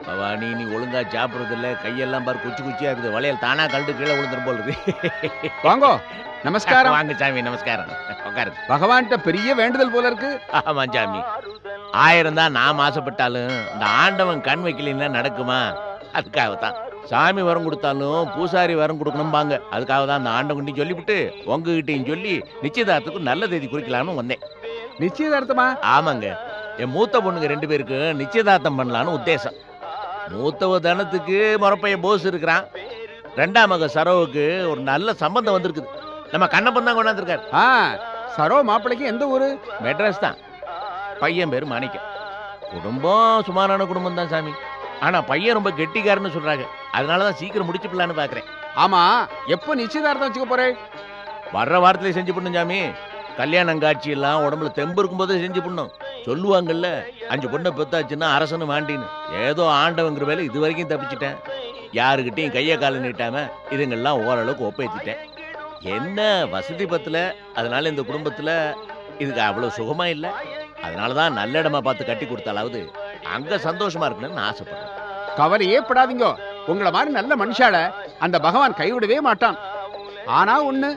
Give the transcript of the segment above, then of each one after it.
பவானி நீ ஒழுங்கா சாப்பிடுறது இல்ல, கையெல்லாம் பாரு குச்சி குச்சியா இருக்குது. வளையல் தானா கழுட்டு கீழே விழுந்துரும் போல இருக்கு. வாங்கோ. நமஸ்காரம். வாங்க சாமி, நமஸ்காரம். உட்காருங்க. பகவான்கிட்ட பெரிய வேண்டுதல் போல இருக்கு. ஆமா சாமி, 1000 தான் நாம் ஆசைப்பட்டாலும் இந்த ஆண்டவன் கண் வைக்கலன்னா நடக்குமா? அதுக்காகத்தான் சாமி வரம் கொடுத்தாலும் பூசாரி வரம் கொடுக்கணும்பாங்க. அதுக்காக தான் அந்த ஆண்டவன்கிட்டையும் சொல்லிவிட்டு உங்ககிட்டையும் சொல்லி நிச்சயதார்த்தத்துக்கு நல்ல தேதி குறிக்கலாம்னு வந்தேன். நிச்சயதார்த்தமா? ஆமாங்க, என் மூத்த பொண்ணுங்க 2 பேருக்கு நிச்சயதார்த்தம் பண்ணலான்னு உத்தேசம். மூத்தவ தனத்துக்கு முறப்பைய போஸ் இருக்கிறான். 2ஆம் மக சரோவுக்கு ஒரு நல்ல சம்பந்தம் வந்திருக்குது. நம்ம கண்ணப்பன் தான் கொண்டாந்துருக்காரு. சரோ மாப்பிள்ளைக்கு எந்த ஊரு? மெட்ராஸ் தான். பையன் பேரு மாணிக்கம். குடும்பம் சுமாரான குடும்பம் தான் சாமி. ஆனா பையன் ரொம்ப கெட்டிக்காரன்னு சொல்றாங்க. அதனாலதான் சீக்கிரம் முடிச்சுப்பலான்னு பாக்குறேன். ஆமா, எப்போ நிச்சயதார்த்தம் வச்சுக்க போறேன்? வர்ற வாரத்திலே செஞ்சு பண்ணும் சாமி. கல்யாணம் காட்சி எல்லாம் உடம்புல தெம்பு இருக்கும் போதே செஞ்சு பண்ணும். சொல்லுவாங்கல்ல, 5 பொண்ணை பெத்தாச்சுன்னா அரசனு வாண்டின்னு. ஏதோ ஆண்டவங்கிற வேலை இது வரைக்கும் தப்பிச்சிட்டேன். யாருக்கிட்டையும் கையை காலை நீட்டாம இதுங்கெல்லாம் ஓரளவுக்கு ஒப்பேத்திட்டேன். என்ன வசதி பத்தல, அதனால இந்த குடும்பத்துல இதுக்கு அவ்வளவு சுகமா இல்லை. அதனாலதான் நல்ல இடமா பார்த்து கட்டி கொடுத்தாலாவது அங்க சந்தோஷமா இருக்கணும்னு நான் ஆசைப்படுறேன். கவலையே படாதீங்க. உங்களை மாதிரி நல்ல மனுஷால அந்த பகவான் கைவிடவே மாட்டான். ஆனா ஒண்ணு,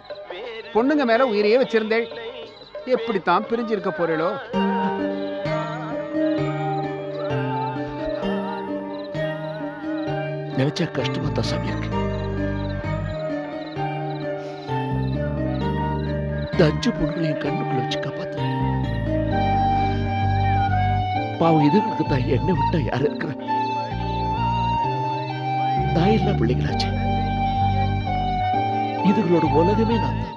பொண்ணுங்க மேல உயிரையே வச்சிருந்தேன். எப்படித்தான் பிரிஞ்சிருக்க போறீளோ? நினைச்சா கஷ்டமா தான் சாமி இருக்கு. 5 பொண்ணுகளையும் கண்ணுக்குள்ள வச்சு காப்பாத்து. பாவம் இதுகளுக்கு தான் என்ன விட்டா யாரு இருக்கிற? நான் இல்ல பிள்ளைங்களாச்சு. இதுகளோட உலகமே நான் தான்.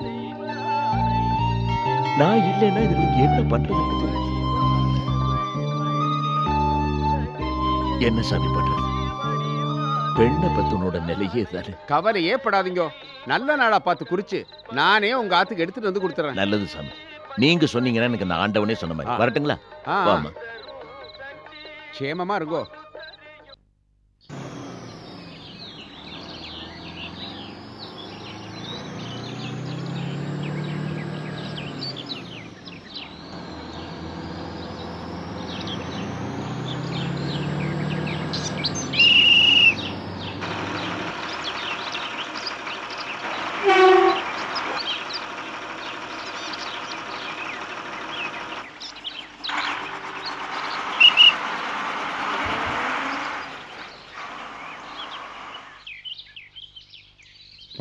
நான் இல்லைன்னா இதுகளுக்கு என்ன பண்றதுன்னு தெரியாது. என்ன சாமி பண்றது? பெண்ண பத்தனோட நிலையே தானே. கவலையே படாதீங்க. நல்ல நாளா பார்த்து குறிச்சு நானே உங்க ஆத்துக்கு எடுத்துட்டு வந்து கொடுத்துறேன். நல்லது சாமி, நீங்க சொன்னீங்கன்னா எனக்கு அந்த ஆண்டவனே சொன்ன மாதிரி. வரட்டுங்களா? வாமா. க்ஷேமமா இருக்கோ?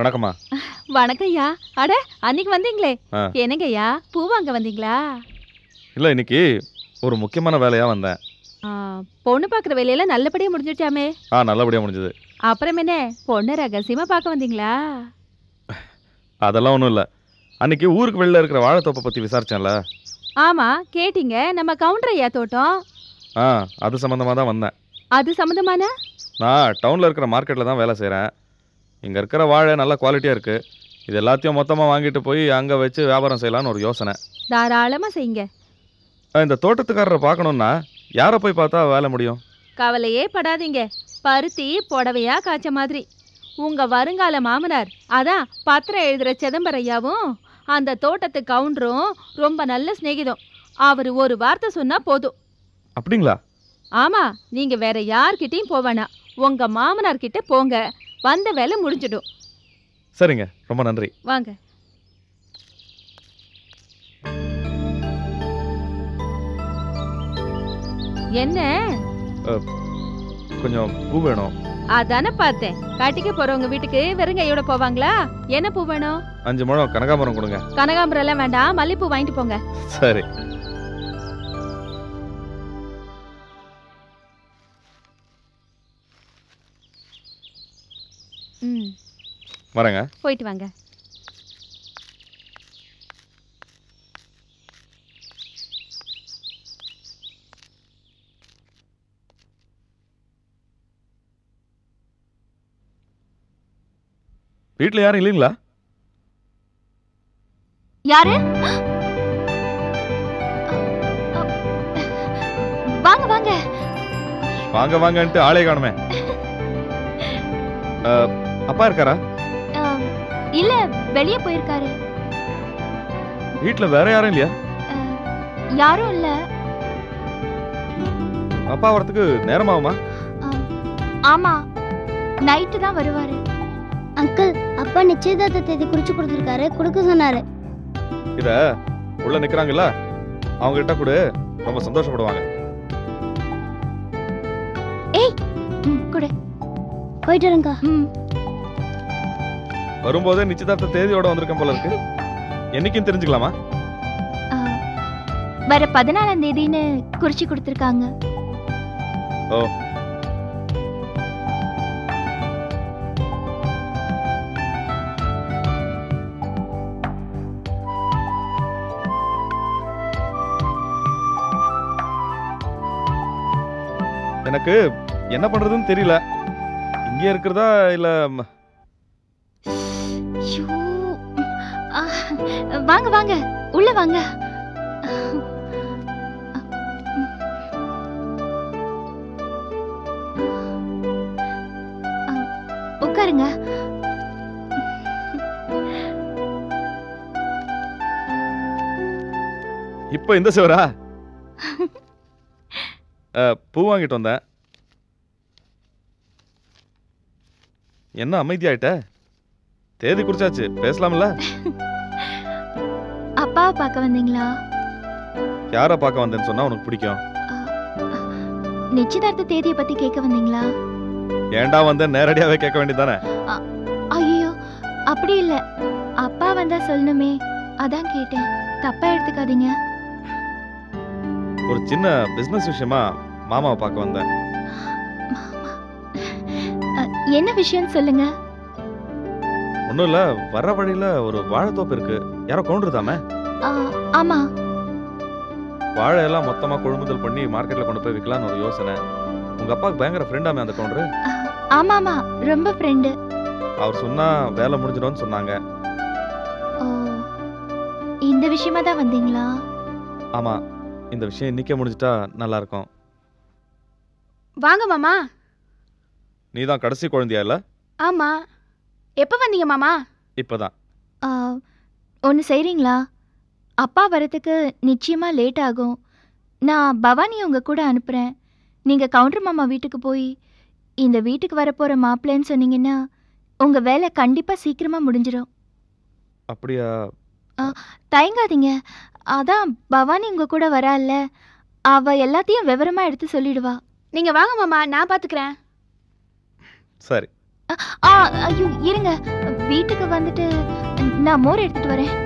வணக்கம்மா. வணக்கம்யா. அட அன்னைக்கு வந்தீங்களே, என்னங்கய்யா பூ வாங்க வந்தீங்களா? இல்ல, இன்னைக்கு ஒரு முக்கியமான வேலையா வந்தேன். பொண்ணு பாக்குற வேலையெல்லாம் நல்லபடியா முடிஞ்சிட்டாமே? நல்லபடியா முடிஞ்சது. அப்புறம் என்ன, பொண்ணு ரகசியமா பார்க்க வந்தீங்களா? அதெல்லாம் ஒண்ணும் இல்ல. அன்னைக்கு ஊருக்கு வெளில இருக்கிற வாழைத்தோப்பை பத்தி விசாரிச்சேன்ல. ஆமா, கேட்டீங்க. நம்ம கவுண்டர் ஐயா தோட்டம். அது சம்பந்தமா தான் வந்தேன். அது சம்பந்தமான? நான் டவுன்ல இருக்கிற மார்க்கெட்ல தான் வேலை செய்றேன். இங்க இருக்கிற வாழை நல்ல குவாலிட்டியா இருக்கு. இது எல்லாத்தையும் மொத்தமா வாங்கிட்டு போய் அங்க வச்சு வியாபாரம் செய்யலாம்னு ஒரு யோசனை. தாராளமா செய்யுங்க. இந்த தோட்டத்துக்காரரை பார்க்கணும்னா யாரை போய் பார்த்தா வேலை முடியும்? கவலையே படாதீங்க. பருத்தி புடவையா காய்ச்ச மாதிரி உங்க வருங்கால மாமனார், அதான் பத்திரம் எழுதுற சிதம்பரையாவும் அந்த தோட்டத்து கவுண்டரும் ரொம்ப நல்ல சிநேகிதம். அவர் ஒரு வார்த்தை சொன்னா போதும். அப்படிங்களா? ஆமா, நீங்க வேற யார்கிட்டயும் போவேனா, உங்க மாமனார் கிட்ட போங்க. வந்த வேலை முடிஞ்சிடும். சரிங்க, ரொம்ப நன்றி. வாங்க. என்ன? கொஞ்சம் பூ வேணும். அதானே பார்த்தேன். கட்டிக்க போறவங்க வீட்டுக்கு வெறுங்கையோட போவாங்களா? என்ன பூ வேணும்? 5 முழம் கனகாம்பரம் கொடுங்க. கனகாம்பரம் எல்லாம் வேண்டாம், மல்லிப்பூ வாங்கிட்டு போங்க. சரி. வரேங்க. போயிட்டு வாங்க. வீட்ல யாரும் இல்லீங்களா? யாரு? வாங்க வாங்க. வாங்க வாங்கன்ட்டு ஆளே காணுமே. அப்பா இருக்காரா? இல்ல, வெளியே போயிருக்காரு. வீட்ல வேற யாரும் இல்லையா? யாரும் இல்ல. அப்பா வரதுக்கு நேரமாகுமா? ஆமா, நைட்டு தான் வருவாரு. அங்கிள், அப்பா நிச்சயதார்த்த தேதி குறிச்சு கொடுத்துருக்காரு, கொடுக்க சொன்னாரு. இத உள்ள நிக்கிறாங்கல்ல, அவங்க கிட்ட கூட ரொம்ப சந்தோஷப்படுவாங்க. ஏய், குடு. போயிட்டு வரேங்க்கா. வரும்போதே நிச்சயதார்த்த தேதியோட வந்திருக்கேன் போல இருக்கு. என்னைக்கும் தெரிஞ்சுக்கலாமா? வர 14ஆம் தேதின்னு குறிச்சு கொடுத்துருக்காங்க. ஓ, எனக்கு என்ன பண்றதுன்னு தெரியல. இங்கே இருக்கிறதா இல்ல? வாங்க வாங்க, உள்ள வாங்க. உட்காருங்க. இப்ப இந்த சிவரா பூ வாங்கிட்டு வந்தேன். என்ன அமைதியாயிட்ட? தேதி குறிச்சாச்சு, பேசலாம்ல? அப்பாவை பார்க்க வந்தீங்களா? யார பார்க்க வந்தேன்னு சொன்னா உனக்கு பிடிக்கும்? நிச்சயதார்த்த தேதியை பத்தி கேட்க வந்தீங்களா? ஏண்டா வந்த, நேரடியாவே கேட்க வேண்டியதானே? ஐயோ, அப்படி இல்ல. அப்பா வந்தா சொல்லணுமே, அதான் கேட்டேன். தப்பா எடுத்துக்காதீங்க. ஒரு சின்ன பிசினஸ் விஷயமா மாமாவை பார்க்க வந்தேன். என்ன விஷயம் சொல்லுங்க. ஒன்றும் இல்லை, வர வழியில் ஒரு வாழைத்தோப்பு இருக்கு, யாரோ கொண்டுருதாமே? ஆமா. வாழையெல்லாம் மொத்தமாக கொள்முதல் பண்ணி மார்க்கெட்டில் கொண்டு போய் விற்கலான்னு ஒரு யோசனை. உங்கள் அப்பாவுக்கு பயங்கர ஃப்ரெண்டாமே அந்த கவுண்டரு? ஆமா ஆமா, ரொம்ப ஃப்ரெண்டு. அவர் சொன்னா வேலை முடிஞ்சிடும்னு சொன்னாங்க. ஓ, இந்த விஷயமா தான் வந்தீங்களா? ஆமா, இந்த விஷயம் இன்னைக்கே முடிஞ்சிட்டா நல்லா இருக்கும். வாங்க மாமா. நீ தான் கடைசி குழந்தையா இல்ல? ஆமா. எப்ப வந்தீங்க மாமா? இப்பதான். ஒன்று செய்கிறீங்களா? அப்பா வரத்துக்கு நிச்சயமா லேட் ஆகும். நான் பவானி உங்க கூட அனுப்புறேன். நீங்க கவுண்டர் மாமா வீட்டுக்கு போய் இந்த வீட்டுக்கு வரப்போற மாப்பிள்ளைன்னு சொன்னீங்கன்னா உங்க வேலை கண்டிப்பா சீக்கிரமா முடிஞ்சிடும். அப்படியா? தயங்காதீங்க. அதான் பவானி உங்க கூட வரால்ல, அவ எல்லாத்தையும் விவரமா எடுத்து சொல்லிடுவா. நீங்க வாங்க மாமா, நான் பாத்துக்கிறேன். சரி. ஐயோ இருங்க, வீட்டுக்கு வந்துட்டு நான் மோர் எடுத்துட்டு வரேன்.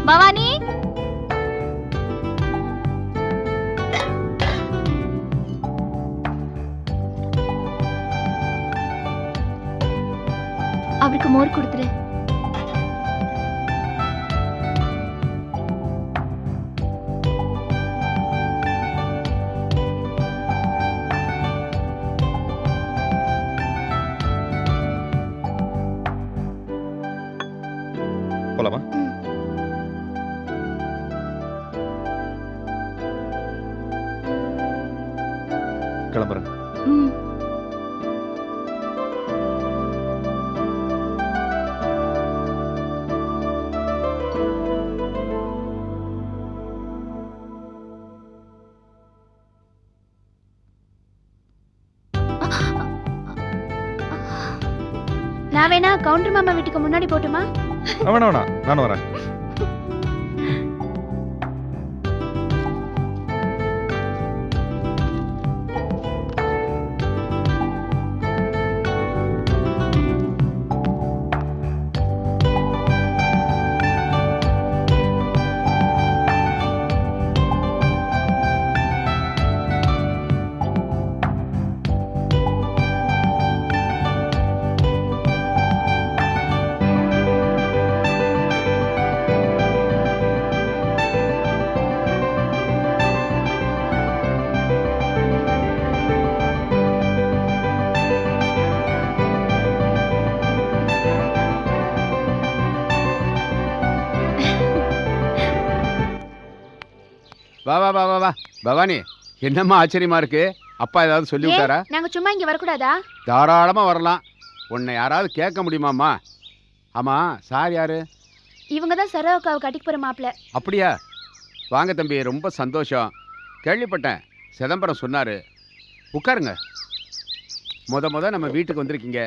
பவானி, அவருக்கு மோர் கொடுத்துரு. போலாமா? கிளம்புறேன். நான் வேணா கவுண்டர் மாமா வீட்டுக்கு முன்னாடி போட்டுமா? வேணா வேணா, நானும் வரேன். வா வா வா வா வா பவானி, என்னம்மா ஆச்சரியமா இருக்கு? அப்பா ஏதாவது சொல்லி விட்டாரா? நாங்க சும்மா இங்க வரக்கூடாதா? தாராளமா வரலாம். உன்னை யாராவது கேட்க முடியுமாம்மா? ஆமா, சார் யாரு? இவங்க தான் சரோக்காவை கட்டிக்கு போற மாப்பிள்ள. அப்படியா? வாங்க தம்பி, ரொம்ப சந்தோஷம். கேள்விப்பட்டேன், சிதம்பரம் சொன்னாரு. உட்காருங்க. முத நம்ம வீட்டுக்கு வந்திருக்கீங்க.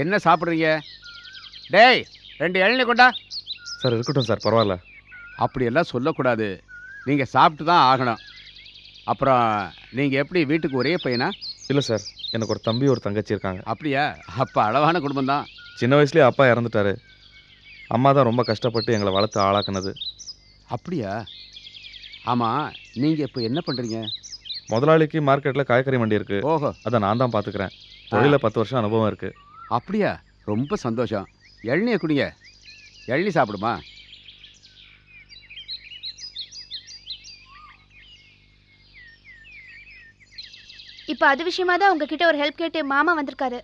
என்ன சாப்பிட்றீங்க? டேய், 2 இளநீ கொண்டா. சார் இருக்கட்டும் சார், பரவாயில்ல. அப்படியெல்லாம் சொல்லக்கூடாது, நீங்கள் சாப்பிட்டு தான் ஆகணும். அப்புறம் நீங்கள் எப்படி வீட்டுக்கு ஒரே பையனா? இல்லை சார், எனக்கு ஒரு தம்பி ஒரு தங்கச்சி இருக்காங்க. அப்படியா? அப்போ அளவான குடும்பம் தான். சின்ன வயசுலேயே அப்பா இறந்துட்டாரு. அம்மா தான் ரொம்ப கஷ்டப்பட்டு எங்களை வளர்த்து ஆளாக்குனது. அப்படியா? ஆமாம், நீங்கள் இப்போ என்ன பண்ணுறீங்க? முதலாளிக்கு மார்க்கெட்டில் காய்கறி மண்டி இருக்குது. ஓஹோ. அதை நான் தான் பார்த்துக்கிறேன். தொழிலில் 10 வருஷம் அனுபவம் இருக்குது. அப்படியா? ரொம்ப சந்தோஷம். இளநியை குடிங்க. இளநீ சாப்பிடுமா? இப்ப அது விஷயமா தான் உங்ககிட்ட ஒரு ஹெல்ப் கேட்டு மாமா வந்திருக்காரு.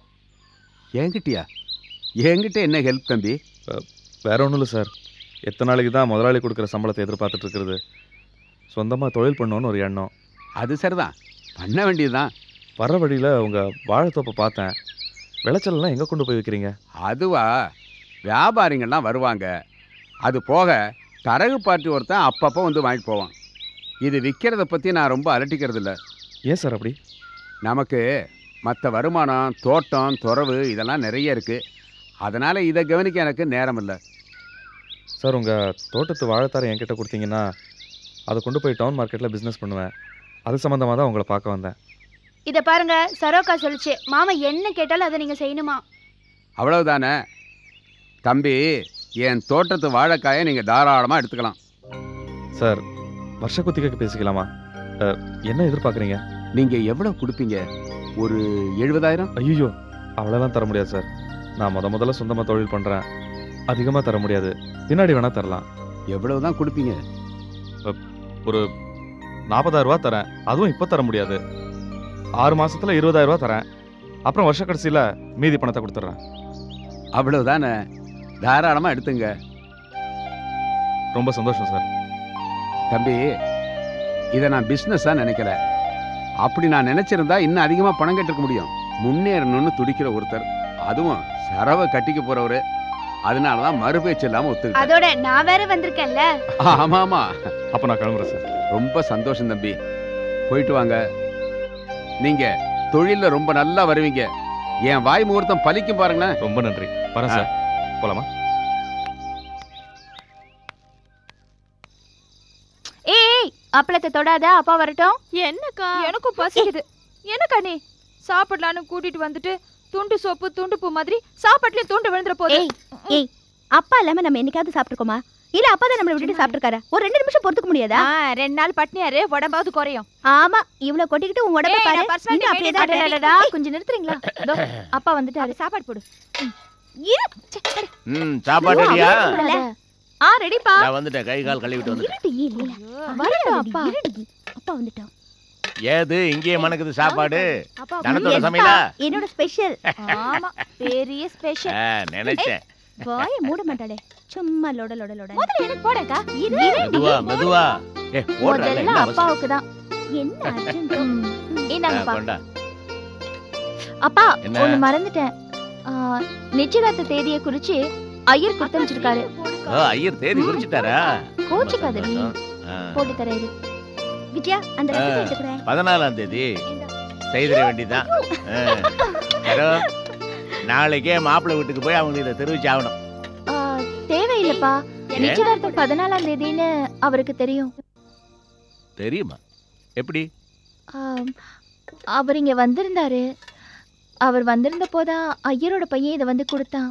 என்கிட்டயா? என்கிட்ட என்ன ஹெல்ப் தம்பி? வேற ஒன்றும் இல்லை சார். எத்தனை நாளைக்கு தான் முதலாளி கொடுக்குற சம்பளத்தை எதிர்பார்த்துட்டு இருக்கிறது? சொந்தமாக தொழில் பண்ணணுன்னு ஒரு எண்ணம். அது சரிதான், பண்ண வேண்டியதுதான். வர்ற வழியில் உங்கள் வாழைத்தோப்பை பார்த்தேன். விளைச்சல்லாம் எங்கே கொண்டு போய் வைக்கிறீங்க? அதுவா, வியாபாரிங்கள்லாம் வருவாங்க. அது போக தரகு பார்ட்டி ஒருத்தன் அப்பப்போ வந்து வாங்கிட்டு போவான். இது விற்கிறத பற்றி நான் ரொம்ப அலட்டிக்கிறது இல்லை. ஏன் சார் அப்படி? நமக்கு மற்ற வருமானம், தோட்டம், துறவு இதெல்லாம் நிறைய இருக்குது. அதனால் இதை கவனிக்க எனக்கு நேரம் இல்லை. சார், உங்கள் தோட்டத்து வாழைத்தாரை என்கிட்ட கொடுத்தீங்கன்னா அதை கொண்டு போய் டவுன் மார்க்கெட்டில் பிஸ்னஸ் பண்ணுவேன். அது சம்மந்தமாக தான் உங்களை பார்க்க வந்தேன். இத பாருங்க, சரோக்கா சொல்லுச்சு மாமா என்ன கேட்டாலும் அதை நீங்க செய்யணுமா. அவ்வளவுதானே தம்பி? என் தோட்டத்து வாழைக்காயை நீங்கள் தாராளமாக எடுத்துக்கலாம். சார், வருஷ குத்திகைக்கு பேசிக்கலாமா? என்ன எதிர்பார்க்குறீங்க? நீங்கள் எவ்வளோ கொடுப்பீங்க? ஒரு 70,000? ஐயோ, அவ்வளோலாம் தர முடியாது சார். நான் முதல்ல சொந்தமாக தொழில் பண்ணுறேன். அதிகமாக தர முடியாது. பின்னாடி வேணால் தரலாம். எவ்வளவு தான் கொடுப்பீங்க? ஒரு 40,000 ரூபா தரேன். அதுவும் இப்போ தர முடியாது. 6 மாதத்தில் 20,000 ரூபா தரேன். அப்புறம் வருஷ கடைசியில் மீதி பணத்தை கொடுத்துட்றேன். அவ்வளவுதானே? தாராளமாக எடுத்துங்க. ரொம்ப சந்தோஷம் சார். தம்பி, இதை நான் பிஸ்னஸாக நினைக்கல. அப்படி நான் நினச்சிருந்தா இன்னும் அதிகமாக பணம் கட்டிருக்க முடியும். முன்னேறணும்னு துடிக்கிற ஒருத்தர், அதுவும் சரவை கட்டிக்க போகிறவர். அதனால தான் மறுபேச்சு இல்லாமல் ஒத்துக்கிட்டேன். அதோட நான் வேற வந்திருக்கேன்ல. ஆமாம் ஆமாம். அப்போ நான் கிளம்புறேன் சார். ரொம்ப சந்தோஷம் தம்பி, போயிட்டு வாங்க. நீங்கள் தொழிலில் ரொம்ப நல்லா வருவீங்க. என் வாய் முகூர்த்தம் பலிக்கும் பாருங்களேன். ரொம்ப நன்றி. வரேன் சார். போலாமா? ஏய், அப்பளத்தை தொடாத, அப்பா வரட்டும். என்னக்கா? எனக்கும் பசிக்குது. என்னக்கா நீ சாப்பிடலான்னு கூட்டிட்டு வந்துட்டு துண்டு சோப்பு துண்டு பூ மாதிரி சாப்பாட்டுலயும் துண்டு விழுந்துற போது. ஏய், அப்பா இல்லாம நம்ம என்னைக்காவது சாப்பிட்டுருக்கோமா? இல்ல அப்பா தான் நம்மளை விட்டுட்டு சாப்பிட்டுருக்காரா? ஒரு 2 நிமிஷம் பொறுத்துக்க முடியாதா? 2 நாள் பட்னியாரு உடம்பாவது குறையும். ஆமா, இவ்வளவு கொட்டிக்கிட்டு உன் உடம்ப பாரு. இன்னும் அப்படியே தான் அடடடடா, கொஞ்சம் நிறுத்துறீங்களா? இதோ, அப்பா வந்துட்டாரு. சாப்பாடு போடு. சாப்பாடு ரெடியா? ரெடிப்பா. நான் வந்துட்டேன். கை கால் கழுவிட்டு வந்துட்டேன். வரட்டும் அப்பா. அப்பா வந்துட்டோம். ஏது இங்கேயே மணக்குது சாப்பாடு? அப்பா தனத்தோட சமையலா? என்னோட ஸ்பெஷல். ஆமா, பெரிய ஸ்பெஷல். நினைச்சேன். வாயை மூட மாட்டாளே, சும்மா லொட லொட லொட. முதல்ல எனக்கு போடக்கா. மெதுவா மெதுவா. முதல்ல அப்பாவுக்கு தான். என்ன அர்ஜென்ட்? இந்தாங்கப்பா. கொண்டா. அப்பா, என்ன? ஒண்ணு மறந்துட்டேன். நிச்சயதார்த்த தேதியை குறிச்சு ஐயர் கொடுத்தனுச்சிருக்காரு. ஐயர் தேதி குறிச்சிட்டாரா? கோச்சுக்காதடி, போட்டு தரேன் இரு. விஜயா, அந்த ரசத்தை எடுத்துக்கிறேன். 14ஆம் தேதி செய்திட வேண்டியதான். நாளைக்கே மாப்பிள்ளை வீட்டுக்கு போய் அவங்க இதை தெரிவிச்சு ஆகணும். தேவையில்லப்பா, நிச்சயதார்த்தம் 14ஆம் தேதின்னு அவருக்கு தெரியும். தெரியுமா? எப்படி? அவர் இங்க வந்திருந்தாரு. அவர் வந்திருந்த போதா ஐயரோட பையன் இதை வந்து கொடுத்தான்.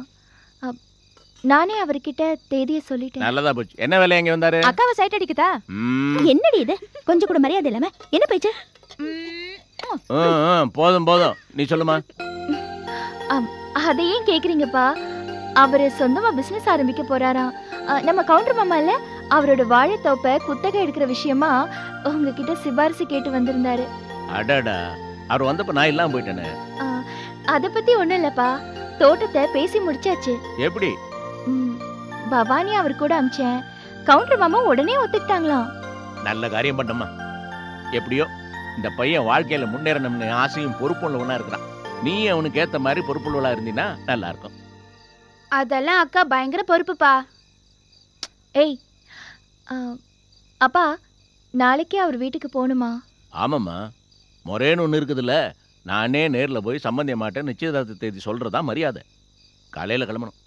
நானே அவர்கிட்ட தேதியை சொல்லிட்டேன். நல்லதா போச்சு. என்ன வேலை எங்க வந்தாரு? அக்காவை சைட் அடிக்குதா? என்னடி இது? கொஞ்சம் கூட மரியாதை இல்லாம என்ன பேச்சு? போதும் போதும், நீ சொல்லுமா. அதை ஏன் கேக்குறீங்கப்பா? அவரு சொந்தமா பிசினஸ் ஆரம்பிக்க போறாராம். நம்ம கவுண்டர் மாமா இல்ல, அவரோட வாழைத்தோப்பை குத்தகை எடுக்கிற விஷயமா உங்ககிட்ட சிபாரிசு கேட்டு வந்திருந்தாரு. அடடா, அவர் வந்தப்ப நான் இல்லாம போயிட்டேனே. அத பத்தி ஒண்ணும் இல்லப்பா, தோட்டத்தை பேசி முடிச்சாச்சு. எப்படி? பவானி அவர் கூட அமிச்சேன். கவுண்டர் மாமா உடனே ஒத்துக்கிட்டாங்களாம். நல்ல காரியம் பண்ணம்மா. எப்படியோ இந்த பையன் வாழ்க்கையில முன்னேறணும்னு ஆசையும் பொறுப்புள்ளவனா இருக்கிறான். நீ அவனுக்கு ஏத்த மாதிரி பொறுப்புள்ளவளா இருந்தீன்னா நல்லா இருக்கும். அதெல்லாம் அக்கா பயங்கர பொறுப்புப்பா. ஏய் அப்பா நாளைக்கே அவர் வீட்டுக்கு போகணுமா? ஆமாம்மா, முறைன்னு ஒன்று இருக்குதுல்ல. நானே நேரில் போய் சம்பந்திய மாட்டேன் நிச்சயதார்த்த தேதி சொல்கிறதா மரியாதை. காலையில் கிளம்பணும்.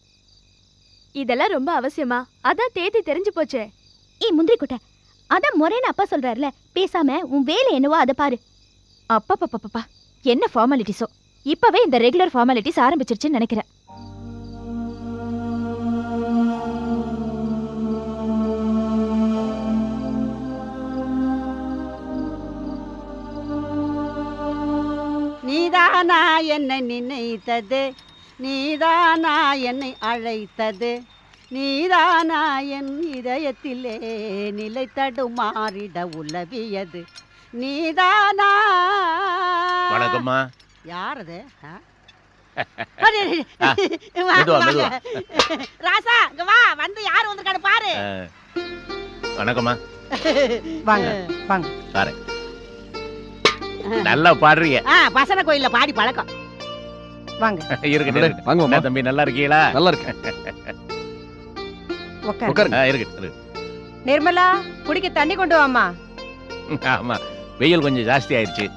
இதெல்லாம் ரொம்ப அவசியமா? அதான் தேதி தெரிஞ்சு போச்சே. முந்திரி குட்டை, அதான் முறைன்னு அப்பா சொல்றாருல, பேசாம உன் வேலை என்னவோ அதை பாரு. அப்பா என்ன ஃபார்மாலிட்டிஸோ, இப்பவே இந்த ரெகுலர் ஃபார்மாலிட்டிஸ் ஆரம்பிச்சிருச்சுன்னு நினைக்கிறேன். நீதானா என்னை நினைத்தது, நீதானா என்னை அழைத்தது, நீதானா என் இதயத்திலே நிலை தடுமாறிட உலவியது, நீதானா. வணக்கம்மா. யாரது? ராசா இங்க வா, வந்து யாரு வந்திருக்காரு பாரு. வணக்கம்மா. வாங்க வாங்க. சாரே, நல்லா பாடுறீங்க. வசன கோயில்ல பாடி பழக்கம். வாங்க. இருக்கட்டும். வாங்க தம்பி, நல்லா இருக்கீங்களா? நல்லா இருக்கேன். உட்காருங்க. இருக்கு. நிர்மலா, குடிக்க தண்ணி கொண்டு வாமா. ஆமா, வெயில் கொஞ்சம் ஜாஸ்தி ஆயிடுச்சு.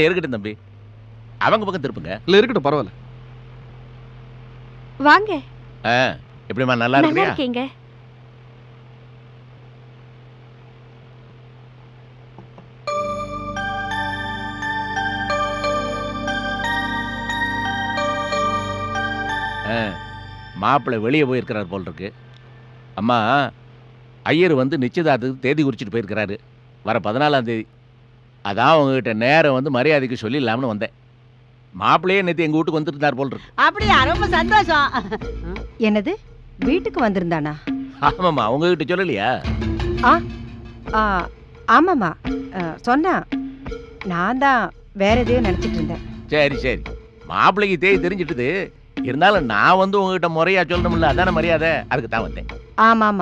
இருக்கட்டும் தம்பி, அவங்க பக்கம் திருப்புங்க. இல்ல இருக்கட்டும், பரவாயில்ல. வாங்க. எப்படிமா, நல்லா நல்லா இருக்கீங்க? இருக்கீங்க. மாப்பிள்ளை வெளியே போயிருக்கிறார் போல் இருக்கு. அம்மா, ஐயர் வந்து நிச்சயதார்த்தத்துக்கு தேதி குறிச்சிட்டு போயிருக்கிறாரு, வர 14ஆம் தேதி. அதான் உங்ககிட்ட நேரம் வந்து மரியாதைக்கு சொல்லிடலாம்னு வந்தேன். மாப்பிள்ளையே நேற்று எங்கள் வீட்டுக்கு வந்துருந்தார் போல் இருக்கு. அப்படியா? ரொம்ப சந்தோஷம். என்னது, வீட்டுக்கு வந்திருந்தானா? ஆமாம்மா, உங்ககிட்ட சொல்லலையா? ஆமாம்மா சொன்னா. நான் தான் வேற எதையும் நினச்சிட்டு இருந்தேன். சரி, மாப்பிள்ளைக்கு தேதி தெரிஞ்சிட்டுது. இருந்தாலும் நான் வந்து உங்ககிட்ட முறையா சொல்லணும்ல, அதான மரியாதை. அதுக்கு தான் வந்தேன். ஆமாம்.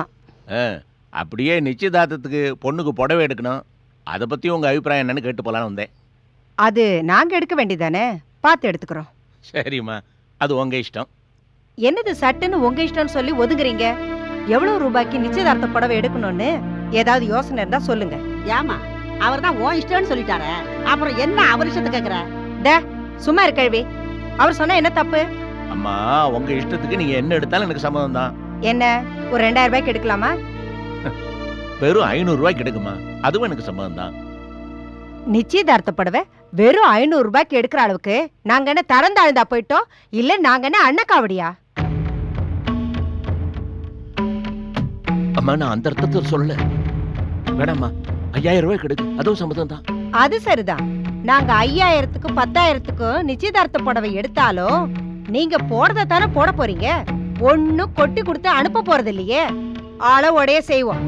அப்படியே நிச்சயதார்த்தத்துக்கு பொண்ணுக்கு புடவை எடுக்கணும், அதை பற்றி உங்கள் அபிப்பிராயம் என்னன்னு கேட்டு போகலான்னு வந்தேன். அது நாங்கள் எடுக்க வேண்டியதானே, பார்த்து எடுத்துக்கிறோம். சரிம்மா, அது உங்கள் இஷ்டம். என்னது சட்டுன்னு உங்க இஷ்டம்னு சொல்லி ஒதுங்குறீங்க? எவ்வளவு ரூபாய்க்கு நிச்சயதார்த்த புடவை எடுக்கணும்னு ஏதாவது யோசனை இருந்தா சொல்லுங்க. ஏமா, அவர் தான் உன் இஷ்டம்னு சொல்லிட்டார, அப்புறம் என்ன அவர் இஷ்டத்தை கேக்குற? சும்மா இருக்கழ்வி, அவர் சொன்னா என்ன தப்பு? அம்மா, உங்க இஷ்டத்துக்கு நீங்க என்ன எடுத்தாலும் எனக்கு சம்மதம் தான். என்ன, ஒரு 2000 ரூபாய்க்கு எடுக்கலாமா? வெறும் 500 ரூபாய்க்கு எடுக்குமா, அதுவும் எனக்கு சம்மதம் தான். நிச்சயதார்த்த புடவை வெறும் 500 ரூபாய்க்கு எடுக்கிற அளவுக்கு நாங்க என்ன தரந்தாழ்ந்தா போயிட்டோம்? இல்ல நாங்க என்ன அண்ணக்காவடியா? அம்மா, நான் அந்த அர்த்தத்தை சொல்லல. வேணாம்மா, 5000 ரூபாய்க்கு எடுக்கு, அதுவும் சம்மதம் தான். அது சரிதான். நாங்க 5000த்துக்கும் 10,000த்துக்கும் நிச்சயதார்த்த புடவை எடுத்தாலும் நீங்க போறத தானே போட போறீங்க. ஒன்னும் கொட்டி கொடுத்து அனுப்ப போறது இல்லையே. அளவோடைய செய்வோம்.